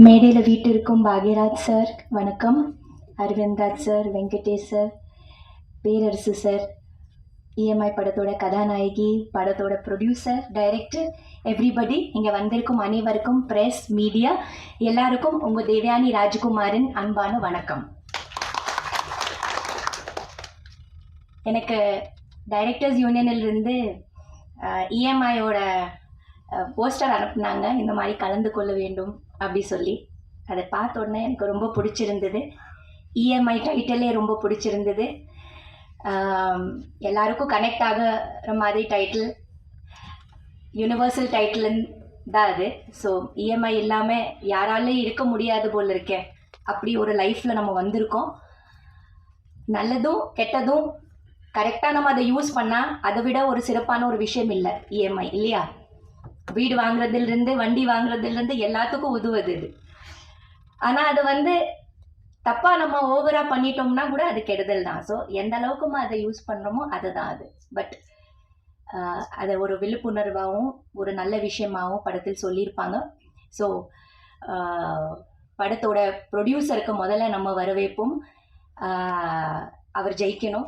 மேடையில் வீட்டிற்கும் பாக்யராஜ் சார் வணக்கம், அரவிந்த்ராஜ் சார், வெங்கடேஷ் சார், பேரரசு சார், இஎம்ஐ படத்தோட கதாநாயகி, படத்தோட ப்ரொடியூசர், டைரக்டர், எவ்ரிபடி, இங்கே வந்திருக்கும் அனைவருக்கும், ப்ரெஸ், மீடியா எல்லாருக்கும் உங்கள் தேவயானி ராஜ்குமாரின் அன்பான வணக்கம். எனக்கு டைரக்டர்ஸ் யூனியனிலிருந்து இஎம்ஐயோட போஸ்டர் அனுப்புனாங்க, இந்த மாதிரி கலந்து கொள்ள வேண்டும் அப்படி சொல்லி. அதை பார்த்த உடனே எனக்கு ரொம்ப பிடிச்சிருந்தது. இஎம்ஐ டைட்டிலே ரொம்ப பிடிச்சிருந்தது. எல்லாருக்கும் கனெக்ட் ஆகிற மாதிரி டைட்டில், யூனிவர்சல் டைட்டில் தான் அது. ஸோ இஎம்ஐ இல்லாமல் யாராலையும் இருக்க முடியாது போல் இருக்கேன். அப்படி ஒரு லைஃப்பில் நம்ம வந்திருக்கோம். நல்லதும் கெட்டதும் கரெக்டாக நம்ம அதை யூஸ் பண்ணால் அதை விட ஒரு சிறப்பான ஒரு விஷயம் இல்லை இஎம்ஐ, இல்லையா? வீடு வாங்குறதுலேருந்து வண்டி வாங்குறதுலேருந்து எல்லாத்துக்கும் உதவுது இது. ஆனால் அது தப்பாக நம்ம ஓவராக பண்ணிட்டோம்னா கூட அது கெடுதல் தான். ஸோ எந்த அளவுக்கு அதை யூஸ் பண்ணுறோமோ அதுதான் அது. பட் அதை ஒரு விழிப்புணர்வாகவும் ஒரு நல்ல விஷயமாகவும் படத்தில் சொல்லியிருப்பாங்க. ஸோ படத்தோட ப்ரொடியூசருக்கு முதல்ல நம்ம வரவேற்போம். அவர் ஜெயிக்கணும்.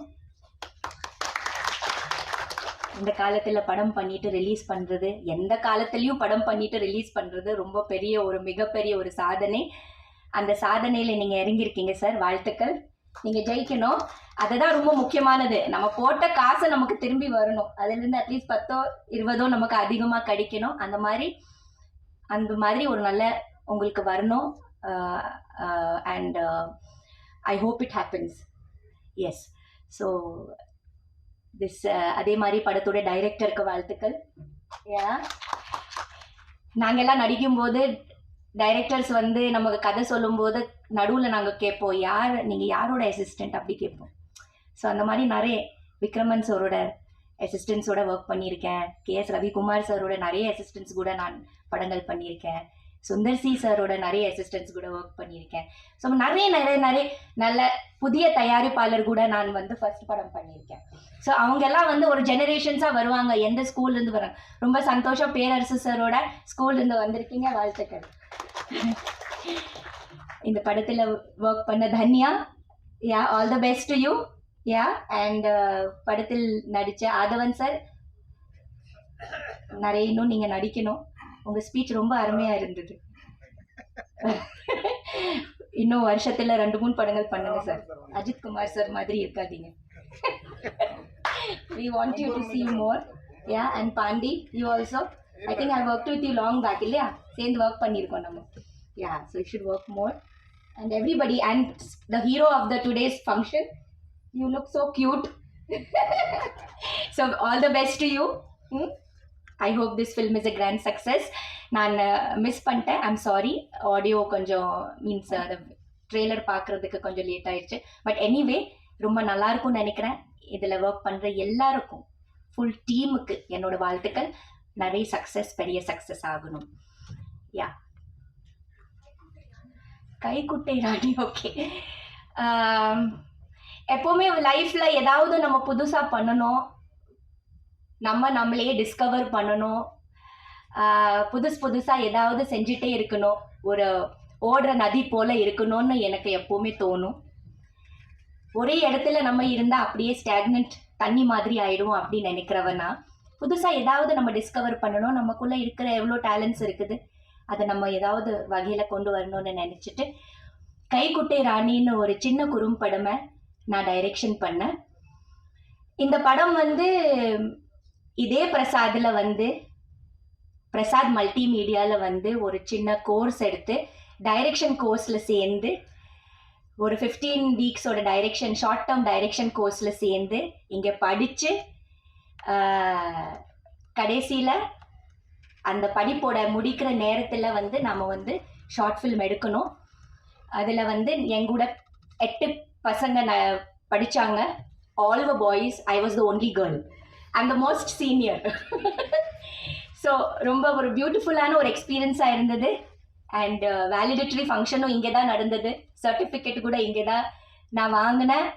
இந்த காலத்தில் படம் பண்ணிட்டு ரிலீஸ் பண்ணுறது, எந்த காலத்துலேயும் படம் பண்ணிட்டு ரிலீஸ் பண்ணுறது ரொம்ப பெரிய ஒரு மிகப்பெரிய ஒரு சாதனை. அந்த சாதனையில் நீங்கள் இறங்கியிருக்கீங்க சார், வாழ்த்துக்கள். நீங்கள் ஜெயிக்கணும், அதுதான் ரொம்ப முக்கியமானது. நம்ம போட்ட காசை நமக்கு திரும்பி வரணும். அதுலேருந்து அட்லீஸ்ட் 10 20 நமக்கு அதிகமாக கிடைக்கணும். அந்த மாதிரி ஒரு நல்ல உங்களுக்கு வரணும். And I hope it happens. Yes. So அதே மாதிரி படத்தோட டைரக்டருக்கு வாழ்த்துக்கள். நாங்கெல்லாம் நடிக்கும்போது டைரக்டர்ஸ் நமக்கு கதை சொல்லும்போது நடுவில் நாங்கள் கேட்போம், நீங்கள் யாரோட அசிஸ்டண்ட் அப்படி கேட்போம். ஸோ அந்த மாதிரி நிறைய விக்ரமன் சாரோட அசிஸ்டன்ஸோட ஒர்க் பண்ணியிருக்கேன். கேஎஸ் ரவிக்குமார் சாரோட நிறைய அசிஸ்டன்ஸ் கூட நான் படங்கள் பண்ணியிருக்கேன். சுந்தர் சி சாரோட நிறைய அசிஸ்டன்ஸ் கூட ஒர்க் பண்ணியிருக்கேன். ஸோ நிறைய நிறைய நிறைய நல்ல புதிய தயாரிப்பாளர் கூட நான் ஃபர்ஸ்ட் படம் பண்ணியிருக்கேன். ஸோ அவங்கெல்லாம் ஒரு ஜெனரேஷன்ஸாக வருவாங்க. எந்த ஸ்கூல்லேருந்து வராங்க. ரொம்ப சந்தோஷம். பேரரசு சாரோட ஸ்கூல்லேருந்து வந்திருக்கீங்க, வாழ்த்துக்கள். இந்த படத்தில் ஒர்க் பண்ண Tanya, all the best to you. And படத்தில் நடித்த ஆதவன் சார், நிறைய இன்னும் நீங்கள் நடிக்கணும். உங்கள் ஸ்பீச் ரொம்ப அருமையாக இருந்தது. இன்னும் வருஷத்தில் 2-3 படங்கள் பண்ணுங்க சார். அஜித் குமார் சார் மாதிரி இருக்காதீங்க. We want you to see more. And Pandi, you also. I think I worked with you long back, இல்லையா? சேர்ந்து ஒர்க் பண்ணியிருக்கோம் நம்ம. So you should work more. And everybody, and the hero of the today's function, you look so cute. So all the best to you. I hope this film is a grand success. நான் miss பண்ணிட்டேன், I'm sorry. Audio கொஞ்சம் means அந்த trailer பார்க்குறதுக்கு கொஞ்சம் late ஆயிடுச்சு. But anyway ரொம்ப நல்லாயிருக்கும்னு நினைக்கிறேன். இதில் ஒர்க் பண்ணுற எல்லாருக்கும், ஃபுல் டீமுக்கு என்னோட வாழ்த்துக்கள். நிறைய சக்ஸஸ், பெரிய சக்ஸஸ் ஆகணும். கைக்குட்டை ராணி, ஓகே. எப்போவுமே லைஃப்பில் ஏதாவது நம்ம புதுசாக பண்ணணும், நம்மளையே டிஸ்கவர் பண்ணணும், புதுசாக ஏதாவது செஞ்சுட்டே இருக்கணும், ஒரு ஓடுற நதி போல் இருக்கணும்னு எனக்கு எப்போவுமே தோணும். ஒரே இடத்துல நம்ம இருந்தால் அப்படியே ஸ்டாக்னன்ட் தண்ணி மாதிரி ஆகிடும் அப்படின்னு நினைக்கிறவனா, புதுசாக ஏதாவது நம்ம டிஸ்கவர் பண்ணணும். நமக்குள்ளே இருக்கிற எவ்வளோ டேலண்ட்ஸ் இருக்குது, அதை நம்ம ஏதாவது வகையில் கொண்டு வரணும்னு நினச்சிட்டு கைக்குட்டை ராணின்னு ஒரு சின்ன குறும்படமை நான் டைரெக்ஷன் பண்ணேன். இந்த படம் இதே பிரசாதில் பிரசாத் மல்டிமீடியாவில் ஒரு சின்ன கோர்ஸ் எடுத்து டைரெக்ஷன் கோர்ஸில் சேர்ந்து ஒரு 15 வீக்ஸோட டைரெக்ஷன், ஷார்ட் டேர்ம் டைரெக்ஷன் கோர்ஸில் சேர்ந்து இங்கே படித்து கடைசியில் அந்த படிப்போட முடிக்கிற நேரத்தில் நம்ம ஷார்ட் ஃபில்ம் எடுக்கணும். அதில் எங்கூட 8 பசங்க படித்தாங்க. All were boys. I was the only girl. I'm the most senior. So ரொம்ப ஒரு பியூட்டிஃபுல்லான ஒரு எக்ஸ்பீரியன்ஸாக இருந்தது. அண்ட் வேலிடேட்டரி ஃபங்க்ஷனும் இங்கே தான் நடந்தது. சர்டிஃபிகேட் கூட இங்கே தான் நான் வாங்கினேன்.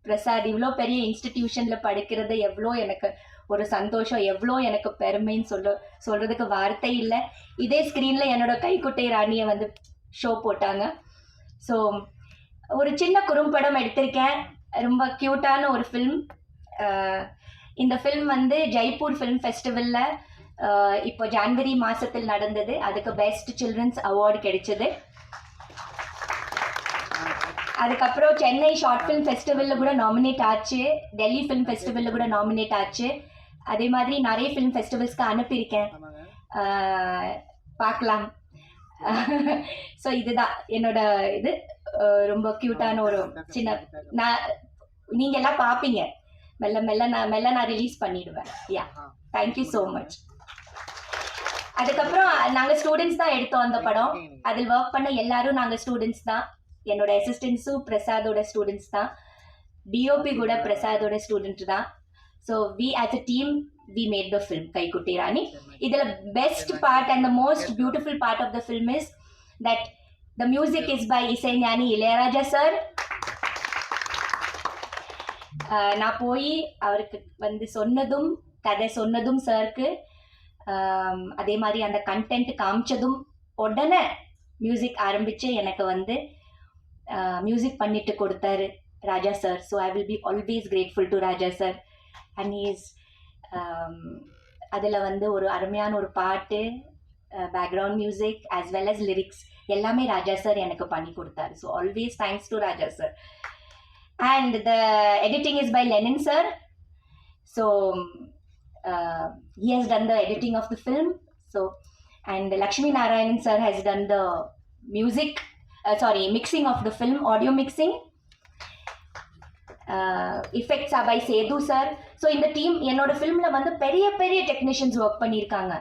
பிரசாத் இவ்வளோ பெரிய இன்ஸ்டிடியூஷனில் படிக்கிறது எவ்வளோ எனக்கு ஒரு சந்தோஷம், எவ்வளோ எனக்கு பெருமைன்னு சொல்கிறதுக்கு வார்த்தை இல்லை. இதே ஸ்க்ரீனில் என்னோட கைக்குட்டை ராணியை ஷோ போட்டாங்க. ஸோ ஒரு சின்ன குறும்படம் எடுத்திருக்கேன். ரொம்ப க்யூட்டான ஒரு ஃபில்ம். இந்த ஃபில்ம் வந்து ஜெய்ப்பூர் ஃபிலிம் ஃபெஸ்டிவலில் இப்போ ஜான்வரி மாதத்தில் நடந்தது. அதுக்கு பெஸ்ட் சில்ட்ரன்ஸ் அவார்டு கிடைச்சது. அதுக்கப்புறம் சென்னை ஷார்ட் ஃபிலிம் ஃபெஸ்டிவலில் கூட நாமினேட் ஆச்சு. டெல்லி ஃபிலிம் ஃபெஸ்டிவலில் கூட நாமினேட் ஆச்சு. அதே மாதிரி நிறைய ஃபிலிம் ஃபெஸ்டிவல்ஸ்க்கு அனுப்பியிருக்கேன். பார்க்கலாம். ஸோ இதுதான் என்னோட இது. ரொம்ப க்யூட்டான ஒரு சின்ன நீங்க எல்லாம் பார்ப்பீங்க. மெல்ல நான் ரிலீஸ் பண்ணிடுவேன். யா, தேங்க்யூ ஸோ மச். அதுக்கப்புறம் நாங்கள் ஸ்டூடெண்ட்ஸ் தான் எடுத்தோம் அந்த படம். அதில் ஒர்க் பண்ண எல்லாரும் நாங்கள் ஸ்டூடெண்ட்ஸ் தான். என்னோட அசிஸ்டன்ஸும் பிரசாதோட ஸ்டூடெண்ட்ஸ் தான். டிஓபி கூட பிரசாதோட ஸ்டூடெண்ட் தான். So we as a team we made the film Kaikutti Rani. Idhula best part and the most beautiful part of the film is that the music is by Isaignani Ilayaraja sir. நான் போய் அவருக்கு வந்து சொன்னதும் கதை சொன்னதும் சாருக்கு, அதே மாதிரி அந்த கண்டென்ட் காமிச்சதும் உடனே மியூசிக் ஆரம்பித்து எனக்கு வந்து மியூசிக் பண்ணிட்டு கொடுத்தாரு Raja sir. So I will be always grateful to Raja sir. And is அதில் வந்து ஒரு அருமையான ஒரு பாட்டு, background music as well as lyrics எல்லாமே ராஜா சார் எனக்கு பண்ணி கொடுத்தாரு. So always thanks to Raja sir. And the editing is by Lenin sir. So he has done the editing of the film. So and Lakshmi Narayanan sir has done the mixing of the film, audio mixing. Effects are by Sethu sir. So இந்த team என்னோட ஃபிலிமில் வந்து பெரிய பெரிய technicians work பண்ணியிருக்காங்க.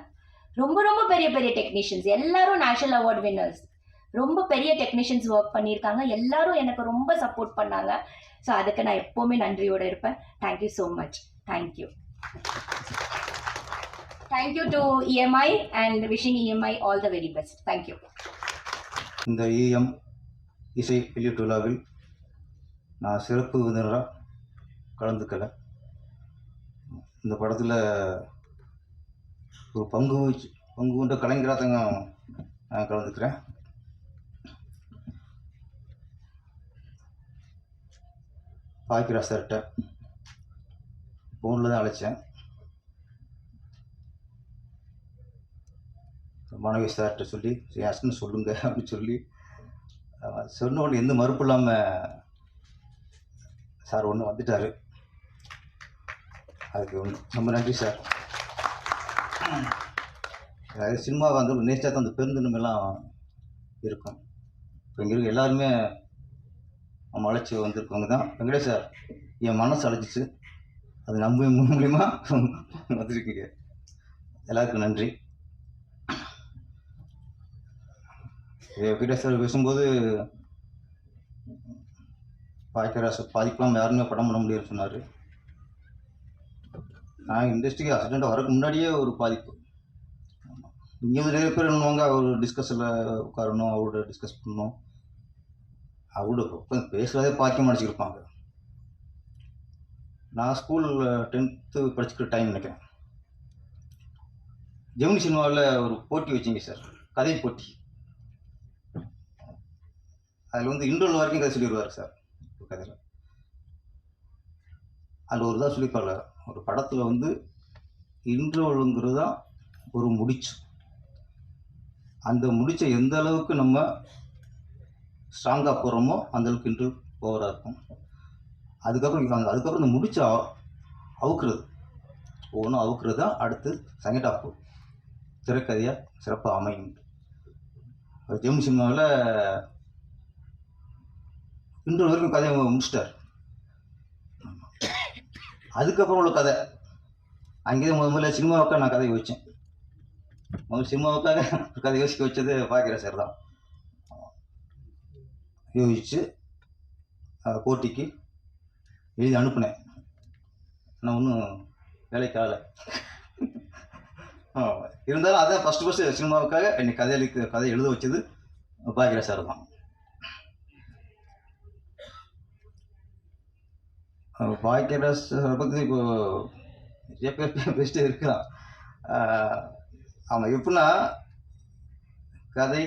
ரொம்ப ரொம்ப பெரிய பெரிய டெக்னீஷியன்ஸ், எல்லாரும் நேஷனல் அவார்ட் வின்னர்ஸ். ரொம்ப பெரிய டெக்னீஷியன்ஸ் ஒர்க் பண்ணியிருக்காங்க. எல்லாரும் எனக்கு ரொம்ப சப்போர்ட் பண்ணாங்க. ஸோ அதுக்கு நான் எப்போவுமே நன்றியோடு இருப்பேன். Thank you so much. Thank you. Thank you to EMI and wishing EMI all the very best. Thank you. இந்த EM இசை வெளியீட்டு விழாவில் நான் சிறப்பு விருந்தினராக கலந்துக்கல. இந்த படத்தில் ஒரு பங்கு கொண்ட கலைஞராக தாங்க நான் கலந்துக்கிறேன். பாக்கிரா சார்கிட்ட ஃபோனில் தான் அழைச்சேன். மாணவி சார்கிட்ட சொல்லி என் ஹஸ்பண்ட் சொல்லுங்க அப்படின்னு சொல்லி சொன்ன உடனே எந்த மறுப்பு இல்லாமல் சார் ஒன்று வந்துட்டார். அதுக்கு ரொம்ப நன்றி சார். அதாவது சினிமாவை வந்து ஒரு நேச்சர் தான், அந்த பெருந்தன்மையெல்லாம் இருக்கும். இப்போ இங்கே இருக்க எல்லாருமே நம்ம அழைச்சி வந்திருக்கவங்க தான். வெங்கடேஷ் சார் என் மனசு அழைச்சிச்சு, அது நம்ம மூலியமா வந்துருக்கீங்க. எல்லாருக்கும் நன்றி. வெங்கடேஷ் சார் பேசும்போது பாதிக்கலாம் யாருமே படம் பண்ண முடியும்னு சொன்னார். நான் இண்டஸ்ட்ரிக்கு அசிஸ்டண்ட்டாக வரக்கு முன்னாடியே ஒரு பாதிப்பு. இங்கே வந்து நிறைய பேர் என்னவாங்க, அவர் டிஸ்கஸில் உட்காரணும், அவரோட டிஸ்கஸ் பண்ணணும், அவரோட பேசுகிறதே பாக்கியம் அடிச்சுருப்பாங்க. நான் ஸ்கூலில் 10th படிச்சுக்கிற டைம் நினைக்கிறேன். ஜெமினி சினிமாவில் ஒரு போட்டி வச்சிங்க சார், கதை போட்டி. அதில் வந்து இன்டர்வல் வரைக்கும் கதை சொல்லிடுவார் சார். கதையில் அதில் ஒரு இதாக சொல்லிப்பாங்க, ஒரு படத்தில் வந்து இன்டர்வலுங்கிறது தான் ஒரு முடிச்சு. அந்த முடிச்சை எந்த அளவுக்கு நம்ம ஸ்ட்ராங்காக போகிறோமோ அந்தளவுக்கு இன்டர்வல் ஓவராக இருக்கும். அதுக்கப்புறம் இந்த முடிச்சை அவுக்குறது, ஒவ்வொன்றும் அவுக்குறது தான் அடுத்து செகண்ட் ஹாஃப் திரைக்கதையாக சிறப்பாக அமையும். ஜெமினி சினிமாவில் இன்டர்வல் வரைக்கும் கதையை முடிச்சிட்டார். அதுக்கப்புறம் உள்ள கதை அங்கேயே முதல்ல சினிமாவுக்காக நான் கதையை வச்சேன். சினிமாவுக்காக கதை யோசிக்க வச்சது பாக்கிற சார் தான். யோசித்து போட்டிக்கு எழுதி அனுப்புனேன். நான் ஒன்றும் வேலைக்கு ஆகலை. இருந்தாலும் அதான் ஃபஸ்ட்டு சினிமாவுக்காக என்னை கதை எழுத வச்சது பாக்கிற சார் தான். பாக்கியராஜ் பற்றி இப்போ நிறைய பேர் பேசிட்டே இருக்கலாம். ஆமாம், எப்படின்னா கதை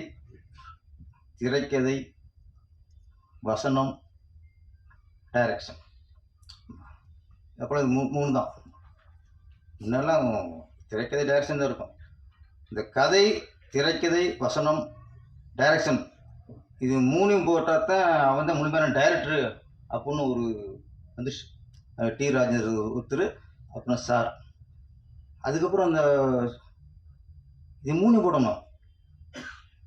திரைக்கதை, வசனம், டைரக்ஷன். அப்புறம் இது மூணு தான். முன்னெல்லாம் திரைக்கதை, டைரக்ஷன் தான் இருக்கும். இந்த கதை, திரைக்கதை, வசனம், டைரக்ஷன் இது மூணையும் போட்டால் தான் அவன் தான் முழுமையான டைரக்டரு அப்படின்னு ஒரு வந்து டி ராஜேந்தர் ஒருத்தர், அப்புறம் சார். அதுக்கப்புறம் அந்த இது மூணையும் போடணும்.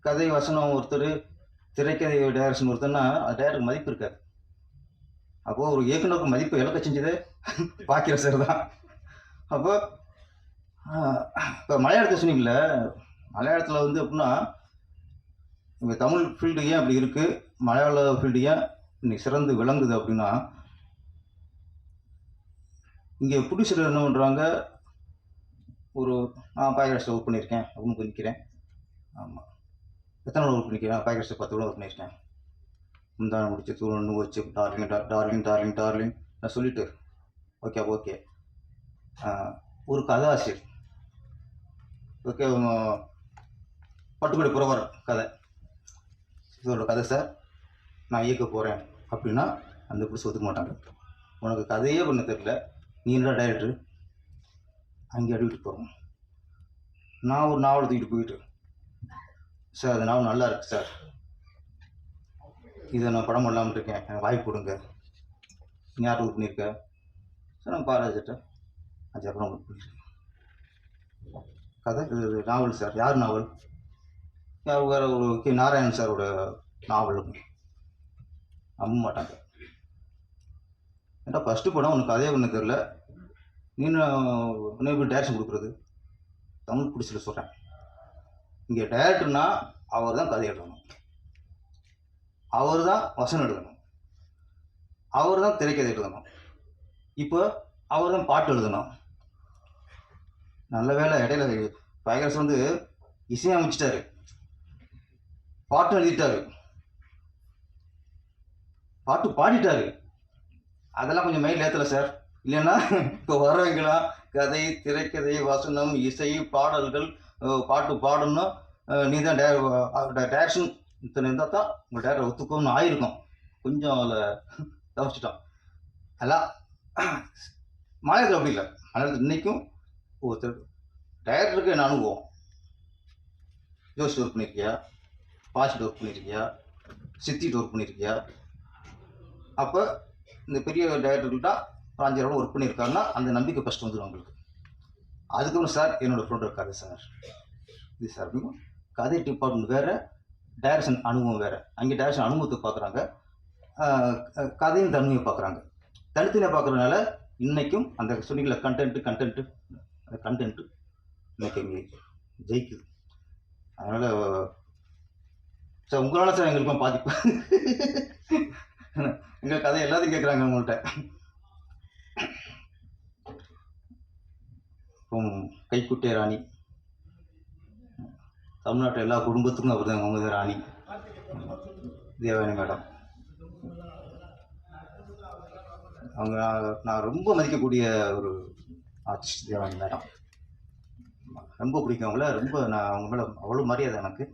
கதை, வசனம் ஒருத்தர், திரைக்கதை, டைரக்ஷன் ஒருத்தர்னா அது டைரக்டருக்கு மதிப்பு இருக்காது. அப்போது ஒரு இயக்குனருக்கு மதிப்பு இழக்க செஞ்சது பாக்கிற சார் தான். அப்போ இப்போ மலையாளத்தை சொன்னீங்கள, மலையாளத்தில் வந்து எப்படின்னா இங்கே தமிழ் ஃபீல்டு ஏன் அப்படி இருக்குது, மலையாள ஃபீல்டு ஏன் இன்னைக்கு சிறந்து விளங்குது அப்படின்னா, இங்கே ப்ரொடியூசர் என்ன பண்ணுறாங்க, ஒரு நான் பாய்கரஸில் ஒர்க் பண்ணியிருக்கேன் அப்படின்னு போய் நிற்கிறேன். ஆமாம், எத்தனை நாள் ஒர்க் பண்ணிக்கிறேன், பாய்கரஸில் 10 ஒர்க் பண்ணியிருக்கேன். முந்தான முடிச்சு தூணு வச்சு டார்லிங் டார்லிங் டார்லிங் டார்லிங் நான் சொல்லிவிட்டு ஓகே ஒரு கதாசிரியர், ஓகே பட்டுக்கொடை புறவர் கதை, இதோட கதை சார் நான் இயக்க போகிறேன் அப்படின்னா அந்த பிடிச்சி ஒத்துக்க மாட்டாங்க. உனக்கு கதையே பண்ண தெரியல, நீ என்ன டைரக்டரு, அங்கே அடிவிட்டு போகிறோம். நான் ஒரு நாவலை தூக்கிட்டு போயிட்டு, சார் அந்த நாவல் நல்லா இருக்குது சார், இதை நான் படம் பண்ணலாம்னு இருக்கேன், எனக்கு வாய்ப்பு கொடுங்க. நீ யார் ஒர்க் பண்ணியிருக்க சார்? நான் பாராஜிட்ட 5 படம் ஒர்க் பண்ணியிருக்கேன். கதை இது நாவல் சார். யார் நாவல்? வேறு ஒரு கே நாராயணன் சாரோட நாவல். நம்ப மாட்டாங்க. ஏன்னா ஃபஸ்ட்டு படம் உனக்கு கதையே ஒன்று தெரில, நீ எப்படி டைரக்ஷன் கொடுக்குறது? தமிழ் பிடிச்சில சொல்கிறேன், இங்கே டைரக்டர்னா அவர் தான் கதை எழுதணும், அவர் தான் வசனம் எழுதணும், அவர் தான் திரைக்கதை எழுதணும், இப்போ அவர் தான் பாட்டு எழுதணும். நல்ல வேலை இடையில பாய்கரஸ் வந்து இசையமைச்சிட்டாரு, பாட்டு எழுதிட்டாரு, பாட்டு பாடிட்டாரு. அதெல்லாம் கொஞ்சம் மைண்ட் ஏற்றலை சார். இல்லைன்னா இப்போ வரவங்களாம் கதை, திரைக்கதை, வசனம், இசை, பாடல்கள், பாட்டு பாடணும், நீ தான் டைரக்ஷன் இத்தனை இருந்தால் தான் உங்கள் டேரக்டர் ஒத்துக்கணும்னு ஆயிருக்கும். கொஞ்சம் அதில் தவிச்சிட்டோம். அதெல்லாம் மலையாளத்தில் அப்படி இல்லை. மலையாளத்தில் இன்றைக்கும் ஒருத்தர் டைரக்டருக்கு என்ன அனுபவம், ஜோஷ் ஒர்க் பண்ணியிருக்கியா, பாசிட் ஒர்க் பண்ணியிருக்கியா, சித்திட்டு ஒர்க் பண்ணியிருக்கியா? அப்போ இந்த பெரிய டைரக்டர்கிட்ட 5 ஒர்க் பண்ணியிருக்காருன்னா அந்த நம்பிக்கை ஃபஸ்ட்டு வந்துடும் உங்களுக்கு. அதுக்கப்புறம் சார் என்னோடய ஃப்ரெண்ட் இருக்காது சார், இது சார் அப்படின்னா கதை டிபார்ட்மெண்ட் வேறு, டைரக்ஷன் அனுபவம் வேறு. அங்கே டைரக்ஷன் அனுபவத்தை பார்க்குறாங்க, கதையும் தன்மையை பார்க்குறாங்க. தனித்தனியாக பார்க்குறதுனால இன்றைக்கும் அந்த சொன்னீங்கள கண்டென்ட்டு அந்த கண்டென்ட்டு இன்றைக்கி இங்கே ஜெயிக்குது. அதனால் சார் உங்களால் சார் எங்களுக்கும் பாதிப்பு. எங்கள் கதை எல்லாத்தையும் கேட்குறாங்க உங்கள்கிட்ட. கைக்குட்டை ராணி, தமிழ்நாட்டில் எல்லா குடும்பத்துக்கும் அவர் தான் அவங்க ராணி, தேவயானி மேடம். அவங்க நான் ரொம்ப மதிக்கக்கூடிய ஒரு ஆர்டிஸ்ட் தேவயானி மேடம். ரொம்ப பிடிக்கும் அவங்கள, ரொம்ப நான் அவங்க மேலே அவ்வளோ மரியாதை எனக்கு.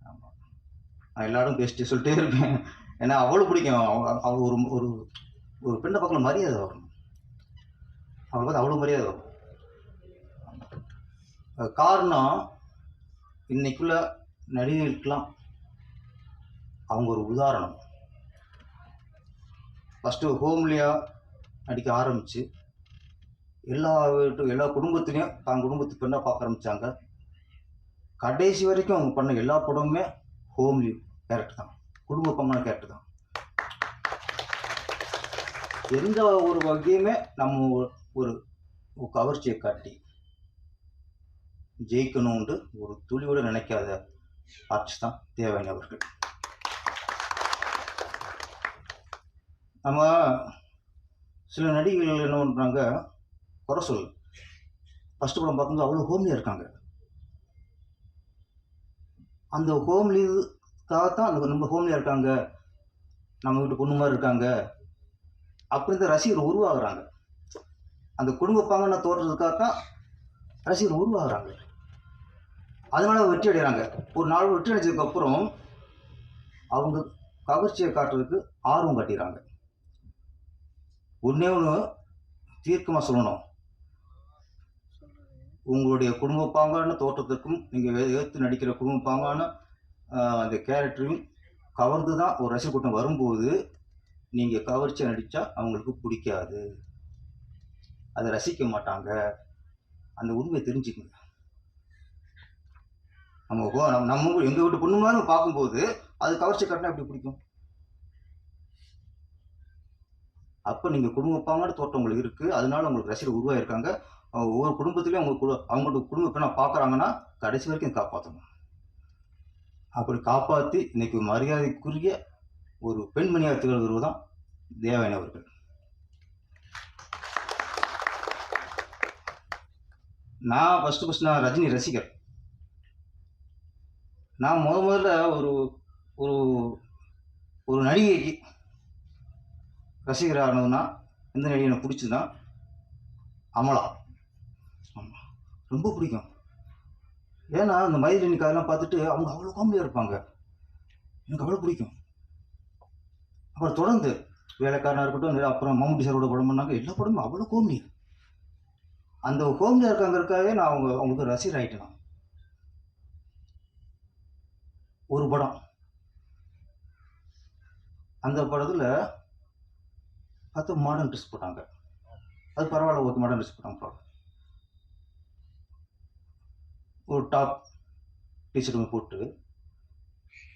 ஆமாம், நான் எல்லாரும் பேசிட்டு சொல்லிட்டே இருப்பேன், ஏன்னா அவ்வளோ பிடிக்கும். அவள் ஒரு ஒரு ஒரு பெண்ணை பார்க்கல மரியாதை வரும், அவளை பார்த்து அவ்வளோ மரியாதை வரும். காரணம் இன்னைக்குள்ள நடிகர்களுக்கெல்லாம் அவங்க ஒரு உதாரணம். ஃபஸ்ட்டு ஹோம்லியாக நடிக்க ஆரம்பித்து எல்லா குடும்பத்துலேயும் தான் குடும்பத்து பெண்ணாக பார்க்க ஆரம்பித்தாங்க. கடைசி வரைக்கும் அவங்க பண்ண எல்லா படமுமே ஹோம்லி கேரக்டர் தான், குடும்ப பங்கான கேரக்டர் தான். எந்த ஒரு வகையுமே நம்ம ஒரு கவர்ச்சியை காட்டி ஜெயிக்கணும்னு ஒரு துளியோடு நினைக்காத ஆர்டிஸ்ட் தான் தேவயானி அவர்கள். நம்ம சில நடிகர்கள் என்ன பண்ணுறாங்க, குறை சொல். ஃபஸ்ட்டு படம் பார்க்கும்போது அவ்வளோ ஹோம்லியாக இருக்காங்க. அந்த ஹோம்லிக்காகத்தான் அந்த ரொம்ப ஹோம்லியாக இருக்காங்க, நம்ம வீட்டு பொண்ணு மாதிரி இருக்காங்க அப்படி இந்த ரசிகர் உருவாகிறாங்க. அந்த குடும்ப பாங்கன தோற்றதுக்காகத்தான் ரசிகர் உருவாகிறாங்க. அதனால வெற்றி அடைகிறாங்க. ஒரு நாள் வெற்றி அடைஞ்சதுக்கப்புறம் அவங்க கவர்ச்சியை காட்டுறதுக்கு ஆர்வம் காட்டிடுறாங்க. ஒன்றே ஒன்று தீர்க்கமாக சொல்லணும், உங்களுடைய குடும்ப பாங்கான தோற்றத்திற்கும் நீங்கள் ஏற்று நடிக்கிற குடும்ப பாங்கான அந்த கேரக்டரையும் கவர்ந்து தான் ஒரு ரசிகர் கூட்டம் வரும்போது நீங்கள் கவர்ச்சியாக நடித்தா அவங்களுக்கு பிடிக்காது, அதை ரசிக்க மாட்டாங்க. அந்த உண்மையை தெரிஞ்சுக்கங்க. நம்ம எங்கள் வீட்டு பொண்ணு மாதிரி பார்க்கும்போது அது கவர்ச்சி காட்டினா எப்படி பிடிக்கும்? அப்போ நீங்கள் குடும்ப பாங்கான தோட்டம் உங்களுக்கு இருக்குது, அதனால உங்களுக்கு ரசிகர் உருவாயிருக்காங்க. ஒவ்வொரு குடும்பத்திலையும் அவங்களோட குடும்ப பெண்ணை பார்க்குறாங்கன்னா கடைசி வரைக்கும் காப்பாற்றணும். அப்படி காப்பாற்றி இன்னைக்கு மரியாதைக்குரிய ஒரு பெண்மணியாக திகழ்கிறது தான் தேவயானி அவர்கள். நான் ஃபஸ்ட்டு நான் ரஜினி ரசிகர். நான் முதல்ல ஒரு ஒரு ஒரு நடிகைக்கு ரசிகர் ஆனதுன்னா எந்த நடிகை எனக்கு பிடிச்சதுன்னா அமலா. ஆமாம், ரொம்ப பிடிக்கும். ஏன்னா அந்த மைதிலி கதையெல்லாம் பார்த்துட்டு அவங்க அவ்வளோ காமெடியாக இருப்பாங்க, எனக்கு அவ்வளோ பிடிக்கும். அப்புறம் தொடர்ந்து வேலைக்காரனாக இருக்கட்டும், அப்புறம் மம்முட்டி சாரோட படம் பண்ணாங்க, எல்லா படமும் அவ்வளோ காமெடி. அந்த காமெடியாக இருக்காங்கிறதுக்காகவே நான் அவங்களுக்கு ரசிகர் ஆகிட்டேன். ஒரு படம், அந்த படத்தில் பார்த்து மாடர்ன் ட்ரெஸ் போட்டாங்க, அது பரவாயில்ல, ஓகே மாடர்ன் ட்ரெஸ் போட்டாங்க. ஒரு டாப் டிஷர்ட் போட்டு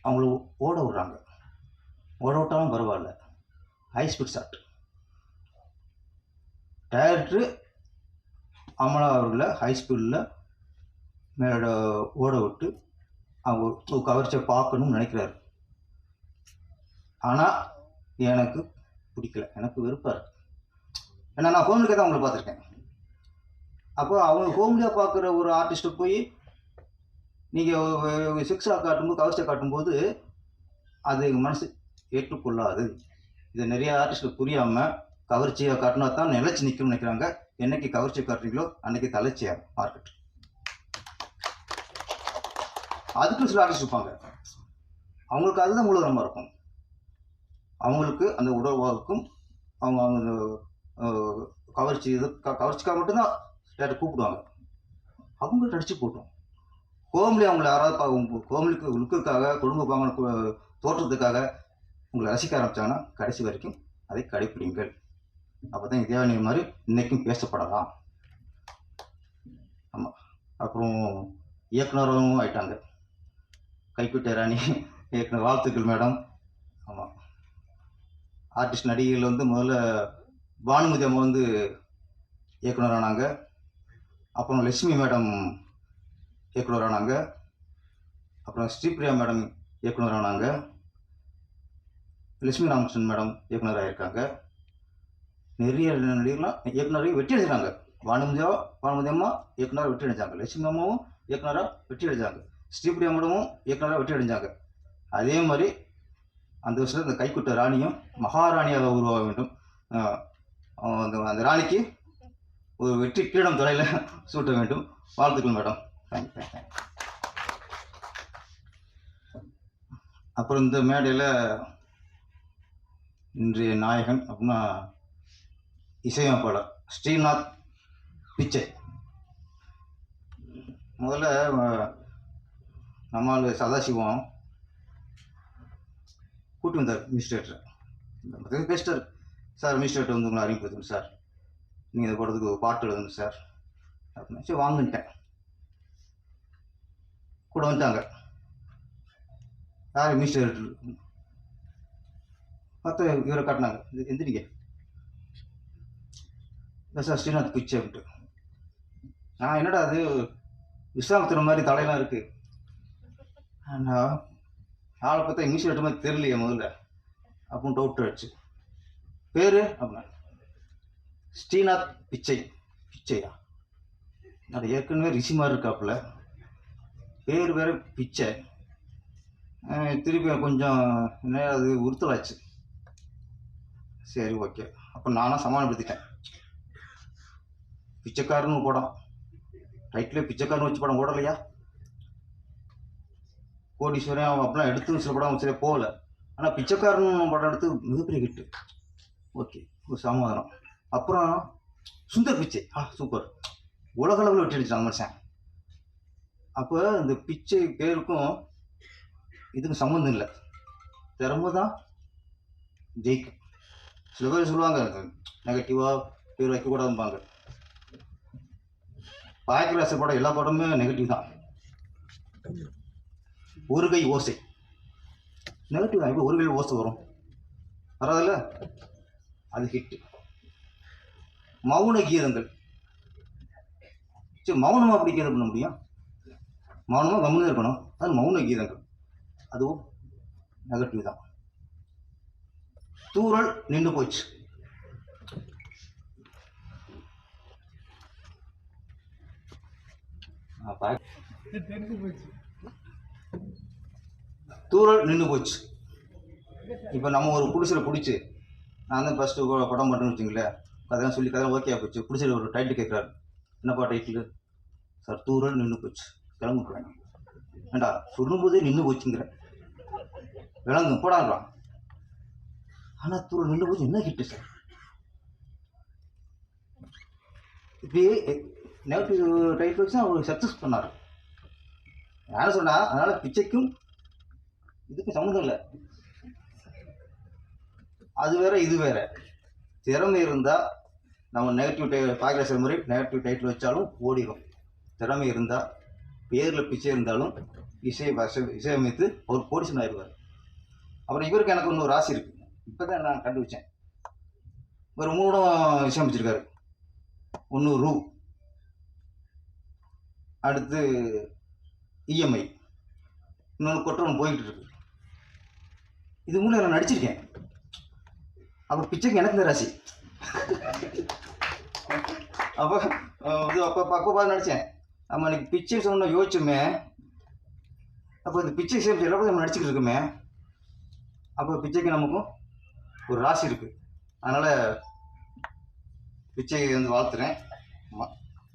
அவங்கள ஓட விட்றாங்க. ஓட விட்டாலும் பரவாயில்ல, high speed shot. Director Amala அவர்களை ஹை ஸ்பீடில் மேலே ஓட விட்டு அவங்க கவர்ச்சியை பார்க்கணும்னு நினைக்கிறாரு. ஆனால் எனக்கு பிடிக்கல, எனக்கு வெறுப்பாக இருக்கு. ஏன்னா நான் ஹோம்லியாக தான் அவங்கள பார்த்துருக்கேன். அப்போ அவங்க ஹோம்லியாக பார்க்குற ஒரு ஆர்டிஸ்ட்டை போய் நீங்கள் செக்ஸாக காட்டும்போது, கவர்ச்சியை காட்டும்போது அது எங்கள் மனசு ஏற்றுக்கொள்ளாது. இதை நிறைய ஆர்டிஸ்ட்டு புரியாமல் கவர்ச்சியாக காட்டினா தான் நிலைச்சி நிற்கணும்னு நினைக்கிறாங்க. என்னைக்கு கவர்ச்சியை காட்டுறீங்களோ அன்னைக்கு தலைச்சியாக மார்க்கெட். அதுக்கு சில ஆர்டிஸ்ட் இருப்பாங்க, அவங்களுக்கு அதுதான் மூலதனமாக இருக்கும். அவங்களுக்கு அந்த உடல்வாக்கும் அவங்க கவர்ச்சிக்காக மட்டும்தான் டேரக்டர் கூப்பிடுவாங்க. அவங்க நடிச்சு போட்டோம். ஹோம்லி அவங்கள யாராவது ஹோம்லிக்கு லுக்குக்காக, குடும்ப பாங்கான தோற்றத்துக்காக உங்களை ரசிக்க ஆரம்பித்தாங்கன்னா கடைசி வரைக்கும் அதை கடைப்பிடிங்கள். அப்போ தான் தேவயானி மாதிரி இன்றைக்கும் பேசப்படலாம். ஆமாம். அப்புறம் இயக்குனரும் ஆயிட்டாங்க, கைக்குட்டை ராணி இயக்குனர். வாழ்த்துக்கள் மேடம். ஆமாம், ஆர்டிஸ்ட் நடிகைகள் முதல்ல பானுமதி அம்மா இயக்குனர் ஆனாங்க. அப்புறம் லட்சுமி மேடம் இயக்குனர் ஆனாங்க. அப்புறம் ஸ்ரீபிரியா மேடம் இயக்குனர் ஆனாங்க. லட்சுமி ராமகிருஷ்ணன் மேடம் இயக்குனர் ஆகியிருக்காங்க. நிறைய நடிகர்லாம் இயக்குனரையும் வெற்றி அடைஞ்சாங்க. பானுமதி அம்மா இயக்குனராக வெற்றி அடைஞ்சாங்க, லட்சுமி அம்மாவும் இயக்குனராக வெற்றி அடைஞ்சாங்க, ஸ்ரீபிரியா மேடமும் இயக்குனராக வெற்றி அடைஞ்சாங்க. அதே மாதிரி அந்த வருஷத்தில் இந்த கைக்குட்டை ராணியும் மகாராணியாக உருவாக வேண்டும். அந்த ராணிக்கு ஒரு வெற்றி கிரீடம் தலையில் சூட்ட வேண்டும். வாழ்த்துக்கள் மேடம். தேங்க்யூ. அப்புறம் இந்த மேடையில் இன்றைய நாயகன் அப்படின்னா இசையமைப்பாளர் ஸ்ரீநாத் பிச்சை. முதல்ல நம்மால் சதாசிவம் கூட்டி வந்தார் மினிஸ்டர். பேசிட்டார், சார் மினிஸ்டர்கிட்ட உங்களை அறிமுகப்படுத்துங்க சார், நீங்கள் இந்த படத்துக்கு ஒரு பாட்டு எழுதுங்க சார் அப்படின்னா. சரி வாங்கிட்டேன். கூட வந்துட்டாங்க. யார் மினிஸ்டர் பார்த்தா இவரை காட்டினாங்க, எந்திரிங்க சார் ஸ்ரீநாத் பிச்சை அப்படின்ட்டு. நான் என்னடா அது விஸ்வாமித்திர மாதிரி தலையெல்லாம் இருக்குது, நான் ஆளை பார்த்தா இங்கிலீஷ் லெட்டர் மாதிரி தெரியலையே முதல்ல அப்படின்னு டவுட் ஆயிடுச்சு. பேர் அப்படின்னா ஸ்ரீநாத் பிச்சையா? அது ஏற்கனவே ரிஷி மாதிரி இருக்காப்புல, பேர் வேறு பிச்சை. திருப்பி கொஞ்சம் என்ன அது உறுத்தலாச்சு. சரி ஓகே, அப்போ நானும் சமாளிப்படுத்திட்டேன். பிச்சைக்காரன்னு படம் டைட்டிலே பிச்சைக்காரன் வச்சு படம் ஓடலையா? கோடீஸ்வரன் அப்படிலாம் எடுத்து சில படம் சரியாக போகல. ஆனால் பிச்சைக்காரன் படம் எடுத்து மிகப்பெரிய ஹிட்டு. ஓகே, ஒரு சமாதானம். அப்புறம் சுந்தர் பிச்சை, சூப்பர், உலகளவில் வெற்றி அடிச்சான் மனுஷன். அப்போ இந்த பிச்சை பேருக்கும் இதுக்கும் சம்மந்தம் இல்லை, திறமை தான் ஜெயிக்கும். சில பேர் சொல்லுவாங்க நெகட்டிவாக பேர் வைக்கக்கூடாதும்பாங்க. பாக்கியராசர் படம் எல்லா படமுமே நெகட்டிவ் தான். ஒரு கை ஓசை நெகட்டிவ் தான். இப்போ ஒரு கை ஓசை வரும், வராதுல்ல, அது ஹிட்டு. மௌன கீதங்கள், சரி மௌனமாக அப்படி கீதம் பண்ண முடியும்? மௌனமாக கம்முன்னு இருக்கணும், அது மௌன கீதங்கள், அதுவும் நெகட்டிவ் தான். தூறல் நின்று போச்சு, தூறல் நின்று போச்சு. இப்போ நம்ம ஒரு புடிசரை பிடிச்சி, நான் தான் ஃபஸ்ட்டு படம் பண்ணுறேன்னு வச்சுங்களேன், கதைலாம் சொல்லி கதை ஓகே போச்சு. பிடிச்சது ஒரு டைட்டில் கேட்குறாரு, என்னப்பா டைட்டில் சார்? தூறல் நின்று போச்சு. கிளம்புறேன், ஏண்டா சொல்லும்போதே நின்று போச்சுங்கிறேன், விளங்கு போடான்றான். ஆனால் தூரல் நின்று போச்சு என்ன ஹிட்டு சார்? இப்படியே நெகட்டிவ் டைட்டில் வச்சு அவர் சக்ஸஸ் பண்ணார். யாரும் சொன்னா, அதனால் பிச்சைக்கும் இதுக்கும் சம்மந்தம் இல்லை. அது வேற இது வேற. திறமை இருந்தால் நம்ம நெகட்டிவ் பாக்கிற மாதிரி நெகட்டிவ் டைட்டில் வச்சாலும் ஓடிடும். திறமை இருந்தால் பேரில் பிச்சை இருந்தாலும் இசையமைத்து ஒரு கோடிசன் ஆயிடுவார். அப்புறம் இவருக்கு எனக்கு இன்னொரு ராசி இருக்குது, இப்போ தான் நான் கண்டுபிடிச்சேன். ஒரு 3 படம் இசையமைச்சிருக்காரு. ஒன்று ரூ, அடுத்து இஎம்ஐ, இன்னொன்று கொட்டவன் போயிட்டு இருக்கு. இது மூலம் நான் நடிச்சிருக்கேன். அப்போ பிச்சைக்கு எனக்கு இந்த ராசி. அப்போ இது அப்போ பார்த்து நடித்தேன். நம்ம இன்னைக்கு பிச்சை சொன்ன யோசிச்சோமே, அப்போ இந்த பிச்சை சேமிச்சு எல்லாரும் நம்ம நடிச்சுக்கிட்டு இருக்கோமே, அப்போ பிச்சைக்கு நமக்கும் ஒரு ராசி இருக்குது. அதனால் பிச்சை வந்து வாழ்த்துறேன்.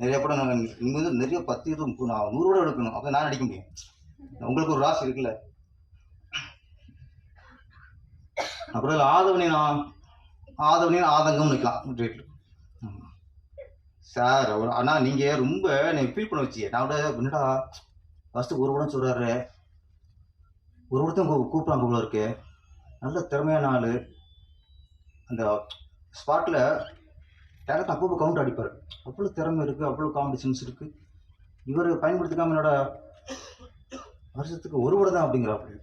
நிறைய படம் நாங்கள் நீங்கள் வந்து நிறைய 10, 20, 100 கூட எடுக்கணும், அப்போ நான் நடிக்க முடியும். உங்களுக்கு ஒரு ராசி இருக்குல்ல. அப்புறம் ஆதவனின் ஆதங்கம் நிற்கலாம் ரேட்டில் சார். ஆனால் நீங்கள் ரொம்ப ஃபீல் பண்ண வச்சியே. நான் விட என்னடா ஃபஸ்ட்டு ஒரு படம் சொல்கிறாரு, ஒரு படத்தையும் கூப்பிட்றாங்க போல இருக்கு. நல்ல திறமையான ஆள், அந்த ஸ்பாட்டில் டேரக்ட் அப்பப்போ கவுண்ட் அடிப்பார். அவ்வளோ திறமை இருக்குது, அவ்வளோ காம்படிஷன்ஸ் இருக்குது. இவர் பயன்படுத்திக்காம என்னோட வருஷத்துக்கு ஒரு படம் தான் அப்படிங்கிறாப்படி.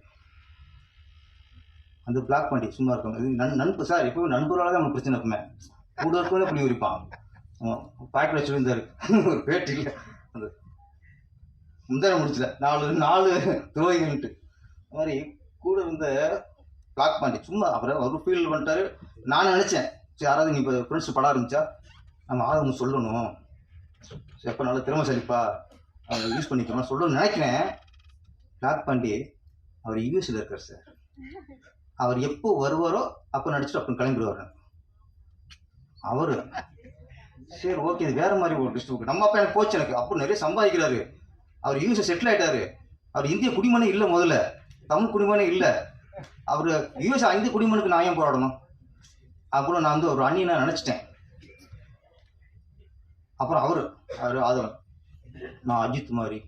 அந்த பிளாக் பண்ணி சும்மா இருக்கும். இது நண்பு சார், எப்போவும் நண்பர்களால் தான் நமக்கு பிரச்சனை இருக்குமே. கூட இருக்கவே அப்படி உரிப்பான். பாக்கெட் வச்சுருந்தாரு ஒரு பேட்டியில், அந்த முந்தான முடிச்சல 4 துரோகிகள்ட்டு அது மாதிரி கூட இருந்த பிளாக் பண்ணி சும்மா. அப்புறம் ஒரு ஃபீல் பண்ணிட்டாரு. நான் நினச்சேன், சரி யாராவது நீ இப்போ ஃப்ரெண்ட்ஸ் படம் ஆரம்பித்தா நம்ம ஆதவங்க சொல்லணும், சரி எப்போ நல்ல திறமை சரிப்பா அவங்க யூஸ் பண்ணிக்கணும் சொல்லணும்னு நினைக்கிறேன். பிளாக் பண்ணி அவர் யூஎஸில் இருக்கார் சார். அவர் எப்போ வருவாரோ அப்போ நடிச்சுட்டு அப்போ கிளம்பிடுவார். அவர் சரி ஓகே, இது வேறு மாதிரி ஒரு டிஸ்ட்ரிக்ட். நம்ம அப்போ எனக்கு போச்சு, எனக்கு அப்போ நிறைய சம்பாதிக்கிறாரு. அவர் யூஎஸ்ஏ செட்டில் ஆகிட்டாரு. அவர் இந்திய குடிமனே இல்லை, முதல்ல தமிழ் குடிமனே இல்லை. அவர் யூஎஸ் இந்திய குடிமனுக்கு நான் ஏன் போராடணும்? அப்புறம் நான் வந்து ஒரு அண்ணியை நினச்சிட்டேன். அப்புறம் அவர் ஆதவன், நான் அஜித் மாதிரி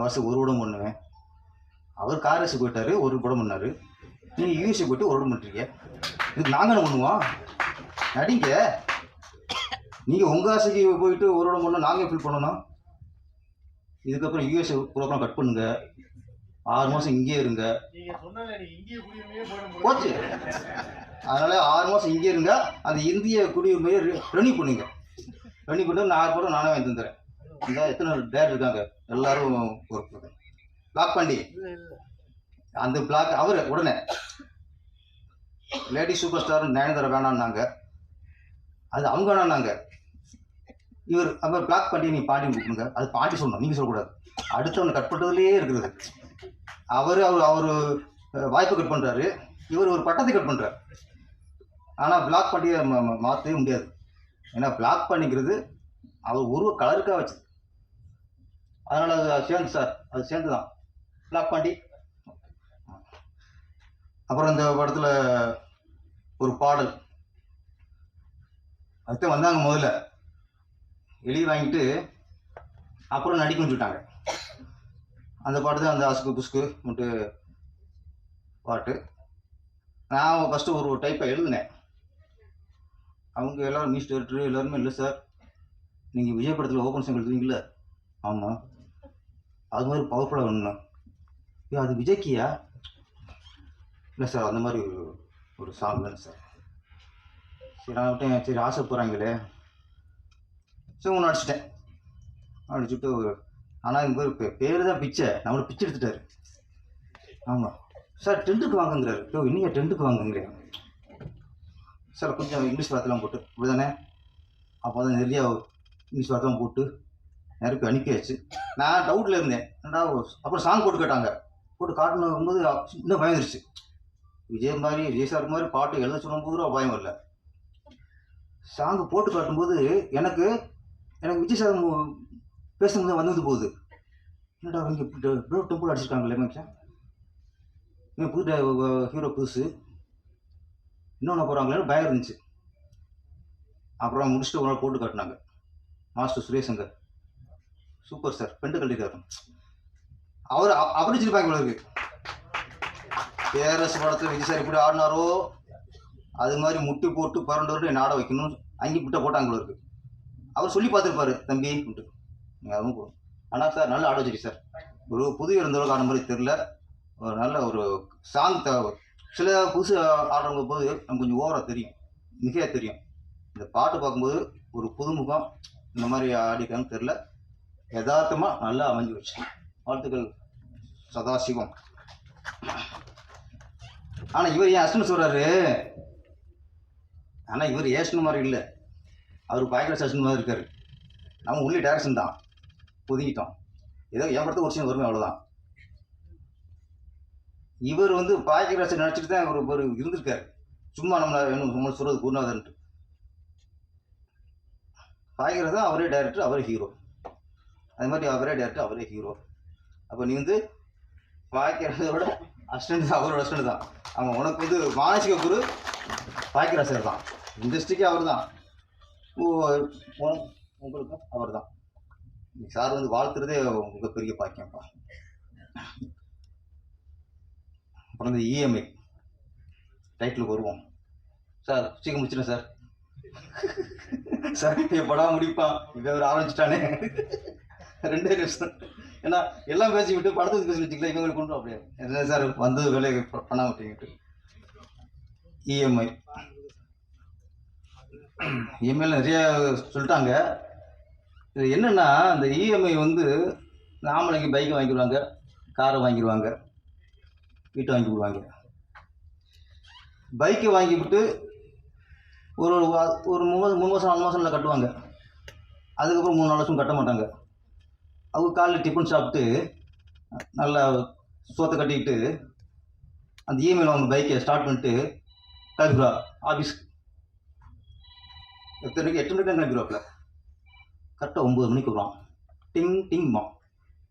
வருஷம் ஒரு படம் பண்ணுவேன். அவர் காரேஸு போயிட்டாரு, ஒரு படம் பண்ணார். நீங்கள் யூஎஸ்ஏ போய்ட்டு ஒரு படம் பண்ணுறீங்க, இதுக்கு நாங்கள் என்ன பண்ணுவோம்? நடிங்க. நீங்கள் உங்கள் ஆசைக்கு போயிட்டு ஒரு படம் பண்ணோம், நாங்கள் ஃபீல் பண்ணணும். இதுக்கப்புறம் யூஎஸ்ஏ ப்ரோக்ராம் கட் பண்ணுங்க, 6 மாதம் இங்கேயே இருங்க. போச்சு. அதனால் 6 மாதம் இங்கே இருங்க, அந்த இந்திய குடியுரிமையை ரெனியூ பண்ணுங்க. ரெனியூ பண்ணி 6 படம் நானே வாங்கி தந்துடுறேன். இந்த எத்தனை டேட் இருக்காங்க எல்லாரும் ஒரு பிளாக் பண்ணி அந்த பிளாக் அவர் உடனே லேடி சூப்பர் ஸ்டார் நயன்தாரா வேணான்னாங்க, அது அவங்க வேணான்னாங்க. இவர் அப்போ பிளாக் பண்ணி நீ பாண்டி கொடுக்குங்க, அது பாண்டி சொல்லணும், நீங்கள் சொல்லக்கூடாது. அடுத்தவனை கட் பண்ணுறதுலேயே இருக்கிறது. அவர் வாய்ப்பு கட் பண்ணுறாரு, இவர் ஒரு பட்டத்தை கட் பண்ணுறாரு. ஆனால் பிளாக் பண்ணியை மாற்றவே முடியாது. ஏன்னா பிளாக் பண்ணிக்கிறது அவர் ஒரு கலருக்காக வச்சு. அதனால் அது சேர்ந்து சார், அது சேர்ந்து தான் லாக் பண்ணி. அப்புறம் இந்த படத்தில் ஒரு பாடல் அதுதான் வந்தாங்க முதல்ல எழுதி வாங்கிட்டு அப்புறம் நடிக்க வச்சுட்டாங்க. அந்த பாட்டு தான் அந்த அசுக்கு புஸ்கு மட்டும் பாட்டு. நான் ஃபஸ்ட்டு ஒரு டைப்பை எழுதினேன். அவங்க எல்லோரும் மியூசிக் டைரக்டர் எல்லாருமே, இல்லை சார் நீங்கள் விஜய் படத்தில் ஓப்பன் சாங் எழுதுவீங்களே, ஆமாம் அது மாதிரி பவர்ஃபுல்லாக ஒன்று, அது விஜய்க்கியா? இல்லை சார் அந்த மாதிரி ஒரு சாங் தானே சார். சரி நான் விட்டேன், சரி ஆசைப்படுறாங்களே சரி ஒன்று அடிச்சிட்டேன். அடிச்சுட்டு ஆனால் இந்த மாதிரி பேர் தான் பிச்சை, நம்மளை பிச்சை எடுத்துட்டாரு. ஆமாம் சார் டென்ட்டுக்கு வாங்குங்கிறாரு. இன்னையா டென்ட்டுக்கு வாங்குங்கிறேன் சார், கொஞ்சம் இங்கிலீஷ் வார்த்தைலாம் போட்டு இப்படி தானே. அப்போ தான் நிறையா இங்கிலீஷ் வார்த்தைலாம் போட்டு நிறைய அனுப்பியாச்சு. நான் டவுட்டில் இருந்தேன். அப்புறம் சாங் போட்டு கேட்டாங்க. போட்டு காட்டணும் போது இன்னும் பயம் இருந்துச்சு. விஜய் சார் மாதிரி பாட்டு எழுத சொல்லும்போது பயம் வரல. சாங்கு போட்டு காட்டும்போது எனக்கு விஜய் சார் பேசும்போது வந்தது போகுது. என்னடா இங்கே டெம்பிள் அடிச்சிருக்காங்களே மச்சான், இவன் புது ஹீரோ புதுசு இன்னொன்று போகிறாங்களேன்னு பயம் இருந்துச்சு. அப்புறம் முடிச்சுட்டு ஒரு நாள் போட்டு காட்டினாங்க. மாஸ்டர் சுரேஷங்கர் சூப்பர் சார், பெண்டு கல்விக்காரன் அவர் அப்படி வச்சிருப்பாங்க இவ்வளோ இருக்கு. பேரரசு படத்தில் விஜய் சார் எப்படி ஆடினாரோ அது மாதிரி முட்டி போட்டு பரண்டு என்ன ஆட வைக்கணும் அங்கே விட்ட போட்டாங்க இவ்வளோ இருக்கு. அவர் சொல்லி பார்த்துருப்பாரு, தம்பி நீங்கள் அதுவும் போகும். ஆனால் சார் நல்லா ஆட வச்சிருக்கு சார். ஒரு புது இருந்தவர்களுக்கு ஆன மாதிரி தெரில. ஒரு நல்ல ஒரு சாங் தேவை. சில புதுசு ஆடுறவங்க போது நமக்கு கொஞ்சம் ஓவராக தெரியும், மிகையாக தெரியும். இந்த பாட்டு பார்க்கும்போது ஒரு புதுமுகம் இந்த மாதிரி ஆடிக்கான்னு தெரில. யதார்த்தமாக நல்லா அமைஞ்சு வச்சு. வாழ்த்துக்கள் சதாசிவம். ஆனால் இவர் ஏன் அஸ்னு சொல்கிறாரு? ஆனால் இவர் ஏஸ்னு மாதிரி இல்லை, அவர் பாய்க்கிற அஸ்னு மாதிரி இருக்காரு. நம்ம உள்ளே டேரக்ஷன் தான் ஒதுக்கிட்டோம். ஏதோ என் படத்துக்கு ஒரு சீன் வருமே அவ்வளோதான். இவர் பாய்க்கிற அஸ்னு நினச்சிட்டு தான் ஒரு இருந்திருக்காரு. சும்மா நம்ம சொல்கிறது குருநாதன்ட்டு. பாய்க்கிற தான் அவரே டைரக்டர், அவரே ஹீரோ. அது மாதிரி அவரே டைரக்டர், அவரே ஹீரோ. அப்போ நீ பாய்க்கிறத விட அஸ்டன்ட் அவரோட அஸ்டன்ட் தான். அவன் உனக்கு மானசிக குரு பாய்க்கிற சார் தான், இண்டஸ்ட்ரிக்கு அவர் தான், உங்களுக்கும் அவர் தான். சார் வாழ்த்துறதே உங்கள் பெரிய பாக்கியம்ப்பா. அப்புறம் இந்த இஎம்ஐ டைட்டிலுக்கு வருவோம் சார். சீக்கிரம் முடிச்சிட்டேன் சார். சார் எப்படா முடிப்பான், இதை அவர் ஆரம்பிச்சிட்டானே 2 நிமிஷம். ஏன்னா எல்லாம் பேசி விட்டு படத்துக்கு பேசி வச்சுக்கலாம், இவங்க கொண்டு அப்படியே என்ன சார் வேலையை பண்ண விட்டீங்கட்டு. இஎம்ஐல நிறைய சொல்லிட்டாங்க. இது என்னென்னா இந்த இஎம்ஐ ஆம்பளைக்கு பைக்கை வாங்கிடுவாங்க, காரை வாங்கிடுவாங்க, வீட்டை வாங்கி விடுவாங்க. பைக்கை வாங்கி விட்டு ஒரு 3 மாதம் 4 மாதம்ல கட்டுவாங்க. அதுக்கப்புறம் 3-4 வருஷம் கட்ட மாட்டாங்க. அவங்க காலையில் டிஃபன் சாப்பிட்டு நல்லா சோத்தை கட்டிக்கிட்டு அந்த இஎம்ஐயில் அவங்க பைக்கை ஸ்டார்ட் பண்ணிட்டு கிளம்பிடுவா ஆஃபீஸ்க்கு. 8 மணிக்கு தான் கிளம்பிடுவாப்பில். கரெக்டாக 9 மணிக்கு வருவான். டிங் டிங்மா.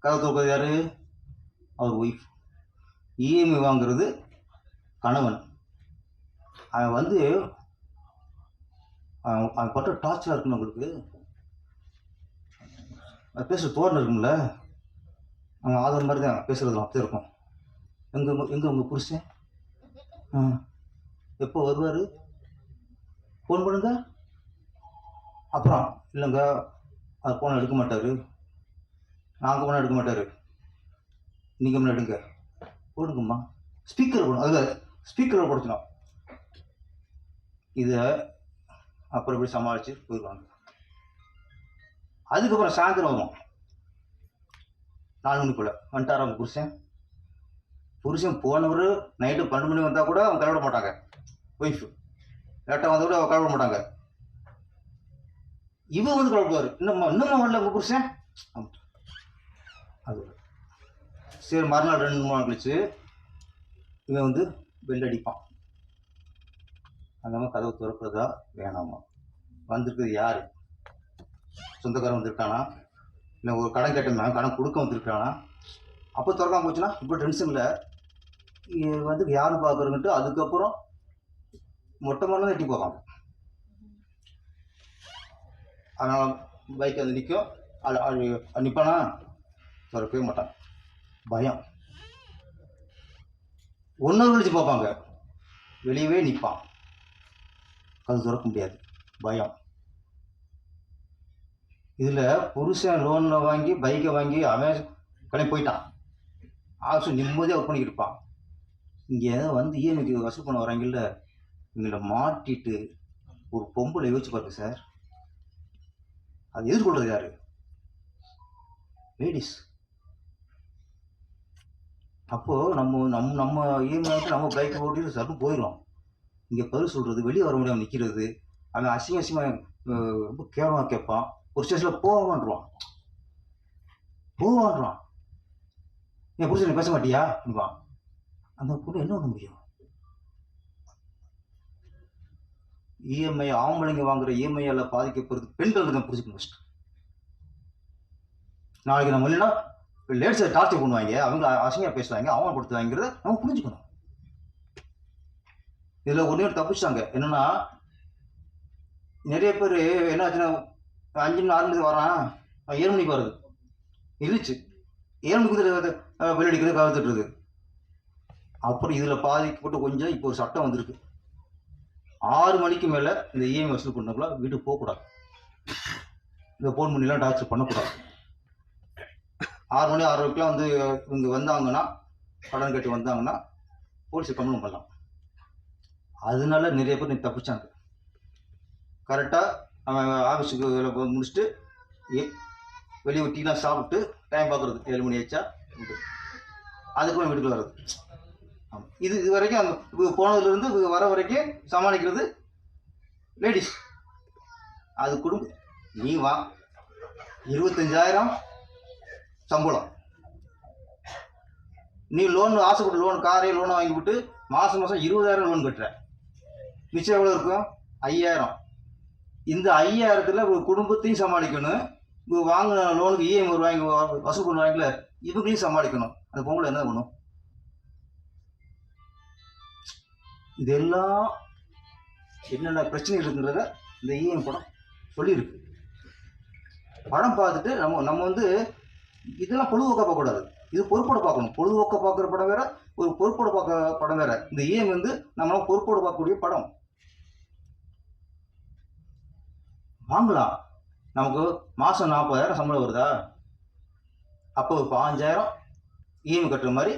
கதை தோக்கிறது யார்? அவர் ஒய்ஃப். இஎம்ஐ வாங்குறது கணவன். அவன் அவன் பட்ட டார்ச்சராக இருக்குன்னு உங்களுக்கு அது பேசுகிற தோரணை இருக்கும்ல, அவன் ஆதரவு மாதிரி தான் பேசுகிறதுலாம் அப்படியே இருக்கும். எங்கே உங்கள் புருஷன் எப்போ வருவார், ஃபோன் பண்ணுங்க. அப்புறம் இல்லைங்க அது ஃபோனை எடுக்க மாட்டார், நாங்கள் ஃபோனை எடுக்க மாட்டார், நீங்கள் முன்னே எடுங்க. போடுங்கம்மா, ஸ்பீக்கர் போடணும், அதில் ஸ்பீக்கரில் போடுச்சணும். இதை அப்புறம் எப்படி சமாளித்து போயிடுவாங்க. அதுக்கப்புறம் சாயந்தரம் வரும் 4 மணிக்குள்ளே வந்துட்டார் அவங்க புருஷன் போனவர் நைட்டு 12 மணி வந்தால் கூட அவங்க கிளம்ப மாட்டாங்க. ஒய்ஃபு லேட்டாக வந்தால் கூட அவங்க கிளம்ப மாட்டாங்க. இவன் கிளம்புவார், இன்னும் வரல உங்கள் புருஷன். அது சரி மறுநாள் 2-3 நாள் கழிச்சு இவன் பெல் அடிப்பான். அந்த மாதிரி கதவு திறக்கிறதா வேணாமா? வந்திருக்குது யார்? சொந்தக்காரன் வந்திருக்கானா, இல்லை ஒரு கடன் கேட்டோம்னா கடன் கொடுக்க வந்திருக்கானா, அப்போ திறக்காம போச்சுன்னா இப்போ டென்ஷனில் வந்து யாரும் பார்க்குறங்கிட்டு அதுக்கப்புறம் மொட்டை மரம் எட்டி போவாங்க. அதனால் பைக் அது நிற்கும். அது நிற்பானா திறக்கவே மாட்டான். பயம். 1 hour கழிச்சு பார்ப்பாங்க, வெளியவே நிற்பான். அது திறக்க முடியாது, பயம். இதில் புருஷன் லோனில் வாங்கி பைக்கை வாங்கி அவன் கிளம்பி போயிட்டான். ஆஃபீஸ் நிம்மதியாக ஒர்க் பண்ணிக்கிட்டு இருப்பான். இங்கே வந்து இஎம்ஐக்கு வசூல் பண்ண வராங்கல்ல, இவங்களை மாட்டிட்டு ஒரு பொம்பளை யோசிச்சு பாருங்க சார். அது எதிர்கொள்றது யாரு? லேடிஸ். அப்போது நம்ம இஎம்ஐக்கு நம்ம பைக்கை ஓட்டி சர்ன்னு போயிடும். இங்கே பதில் சொல்கிறது, வெளியே வர முடியாமல் நிற்கிறது, அவன் அசிங்கமாக ரொம்ப கேவலமாக கேட்பான். ஒரு ஸ்டேஷனில் போவான்றான். என் புருஷன் நீ பேச மாட்டியா அப்படின்பான். அந்த பொண்ணு என்ன பண்ண முடியும்? இஎம்ஐ ஆம்பளைங்க வாங்குற இஎம்ஐயால் பாதிக்கப்படுறது பெண்கள் தான் புரிஞ்சுக்கணும் ஃபஸ்ட்டு. நாளைக்கு நம்ம இல்லைன்னா லேடிஸை டார்ச்சர் பண்ணுவாங்க, அவங்க அசிங்கமாக பேசுவாங்க, அவமானப்படுத்துவாங்கிறத நம்ம புரிஞ்சுக்கணும். இதில் ஒன்றே தப்பிச்சிட்டாங்க. என்னென்னா நிறைய பேர் என்ன ஆச்சுன்னா 5 மணி 6 மணிக்கு வரான், 7 மணிக்கு வருது இருந்துச்சு, 7 மணிக்கு வெளியடிக்கிறது கவர்த்துட்டுருது. அப்புறம் இதில் பாதிக்கப்பட்டு கொஞ்சம் இப்போ ஒரு சட்டம் வந்திருக்கு. 6 மணிக்கு மேலே இந்த இஎம்ஐ வசூல் பண்ணக்குள்ள வீட்டுக்கு போகக்கூடாது. இந்த ஃபோன் பண்ணிலாம் டார்ச்சர் பண்ணக்கூடாது. 6 மணி 6:30க்குலாம் வந்து இவங்க வந்தாங்கன்னா, கடன் கட்டி வந்தாங்கன்னா போலீஸை கம்ப்ளைண்ட் பண்ணலாம். அதனால நிறைய பேர் நீ தப்பிச்சாங்க. கரெக்டாக அவன் ஆஃபீஸுக்கு வேலை முடிச்சுட்டு வெளியே டீலாம் சாப்பிட்டு டைம் பார்க்குறது 7 மணி ஆச்சா, அதுக்குள்ள வீட்டுக்கு வர்றது. ஆமாம், இது வரைக்கும் அந்த போனதுலேருந்து வர வரைக்கும் சமாளிக்கிறது லேடிஸ். அது குடும்பம். நீ வா, 25,000 சம்பளம். நீ லோன் ஆசைப்பட்டு லோன் காரே லோனை வாங்கிவிட்டு மாதம் 20,000 லோன் கட்டுற. மிச்சம் எவ்வளோ இருக்கும்? 5,000. இந்த 5,000த்தில் குடும்பத்தையும் சமாளிக்கணும், வாங்கின லோனுக்கு இஎம்ஐ வாங்கி வசூல் பண்ணுவாங்களே இவங்களையும் சமாளிக்கணும். அந்த பொங்கல் என்ன பண்ணும்? இதெல்லாம் என்னென்ன பிரச்சனை இருக்குன்றத இந்த இஎம்ஐ படம் சொல்லியிருக்கு. படம் பார்த்துட்டு நம்ம வந்து இதெல்லாம் பொழுதுபோக்க பார்க்கக்கூடாது, இது பொறுப்போட பார்க்கணும். பொழுதுபோக்க பார்க்குற படம் வேற, ஒரு பொறுப்போட பார்க்குற படம் வேற. இந்த இஎம்ஐ வந்து நம்ம பொறுப்போட பார்க்கக்கூடிய படம். வாங்கலாம். நமக்கு மாதம் 40,000 சம்பளம் வருதா, அப்போ 5,000 இஎம்ஐ கட்டுற மாதிரி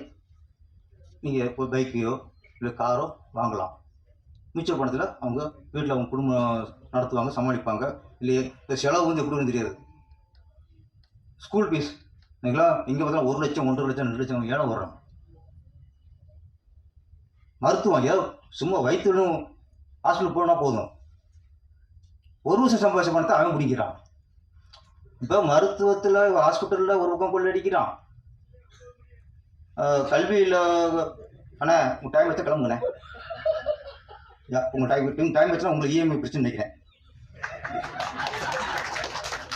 நீங்கள் ஒரு பைக்கையோ இல்லை காரோ வாங்கலாம். மிச்ச பணத்தில் அவங்க வீட்டில் அவங்க குடும்பம் நடத்துவாங்க, சமாளிப்பாங்க. இல்லையே இந்த செலவு வந்து எப்படி வரும்னு தெரியாது. ஸ்கூல் ஃபீஸ் நீங்களா இங்கே பார்த்தா 1 லட்சம் 1.5 லட்சம் 2 லட்சம் ஏழை வர்றாங்க. மருத்துவம் ஏதோ சும்மா வயிற்றுலும் ஹாஸ்பிட்டல் போனால் போதும், 1 வருஷம் சம்பாதிச்ச பணத்தை அவன் பிடிக்கிறான். இப்போ மருத்துவத்தில் ஹாஸ்பிட்டலில் ஒரு பக்கம் கொள்ளடிக்கிறான். கல்வியில் அண்ணா உங்கள் டைம் வச்சா கிளம்புங்கண்ணே. உங்கள் டைம் வச்சுன்னா உங்களுக்கு இஎம்ஐ பிரச்சனை நினைக்கிறேன்.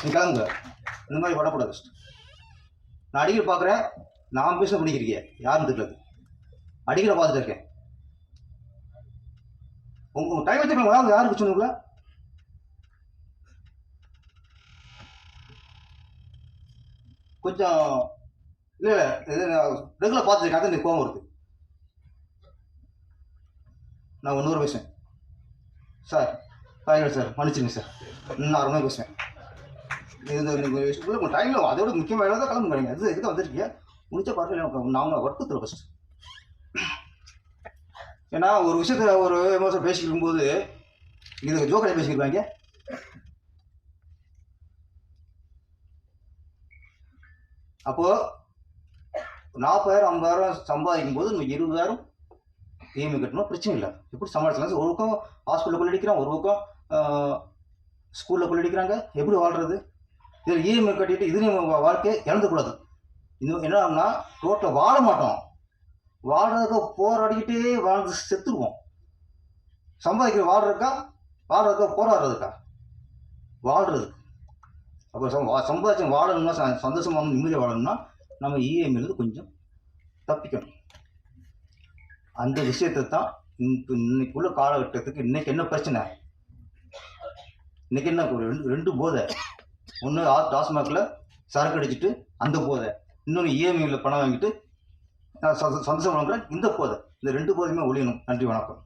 நீ கிளம்புங்க, இந்த மாதிரி பண்ணக்கூடாது. நான் அடிக்கடி பார்க்குறேன், நான் பேச பண்ணிக்கிறீங்க யாருன்னு தெரியல, அடிக்கடி பார்த்துட்டு இருக்கேன். உங்கள் டைம் வச்சுக்கலாம், யாருக்கு சொன்னீங்களா? கொஞ்சம் இல்லை ரெகுலர் பார்த்துருக்கேன், அதான் எனக்கு கோவம் வருது. நான் 1 hour பேசுவேன் சார், சார் மன்னிச்சுங்க சார், இன்னும் 1/2 மணி பேசுவேன். உங்கள் டைமில் அதோட முக்கியமாக தான் கிளம்புங்க. அது எதுக்கு வந்துருக்கீங்க? முடிச்சா பார்க்க நான் வற்புறுத்தல ஃபஸ்ட்டு. ஏன்னா ஒரு விஷயத்தை ஒரு எமோஷன் பேசிக்கும் போது இது ஜோக்கரை பேசிக்கிருவாங்க. அப்போது 40,000 50,000 சம்பாதிக்கும் போது நம்ம 20,000 இஎம்ஐ கட்டணும், பிரச்சனை இல்லை. எப்படி சமாளிக்கலாம்? ஒரு பக்கம் ஹாஸ்பிட்டலில் கொள்ளடிக்கிறான், ஒரு பக்கம் ஸ்கூலில் கொள்ளடிக்கிறாங்க. எப்படி வாழ்கிறது? இதில் இஎம்ஐ கட்டிட்டு இதுலேயும் வாழ்க்கையை இழந்துக்கூடாது. இன்னும் என்ன ஆகும்னா ரோட்டில் வாழ மாட்டோம், வாழ்றதுக்கு போராடிக்கிட்டே வாழ்ந்து செத்துருவோம். சம்பாதிக்கிற வாழ்றதுக்கா போராடுறதுக்கா? வாழ்றதுக்கு. அப்போ சம்பாதிச்சு வாழணும்னா, சந்தோஷமாக நிம்மதியாக வாழணும்னா நம்ம இஎம்ஐலேருந்து கொஞ்சம் தப்பிக்கணும். அந்த விஷயத்தை தான் இன்னைக்கு உள்ள காலகட்டத்துக்கு இன்னைக்கு என்ன பிரச்சனை, இன்னைக்கு என்ன ஒரு ரெண்டு போதை. ஒன்று டாஸ்மாகில் சரக்கு அடிச்சுட்டு அந்த போதை, இன்னொன்று இஎம்ஐயில் பணம் வாங்கிட்டு சந்தோஷம் வாங்குற இந்த போதை. இந்த ரெண்டு போதையுமே ஒழியணும். நன்றி, வணக்கம்.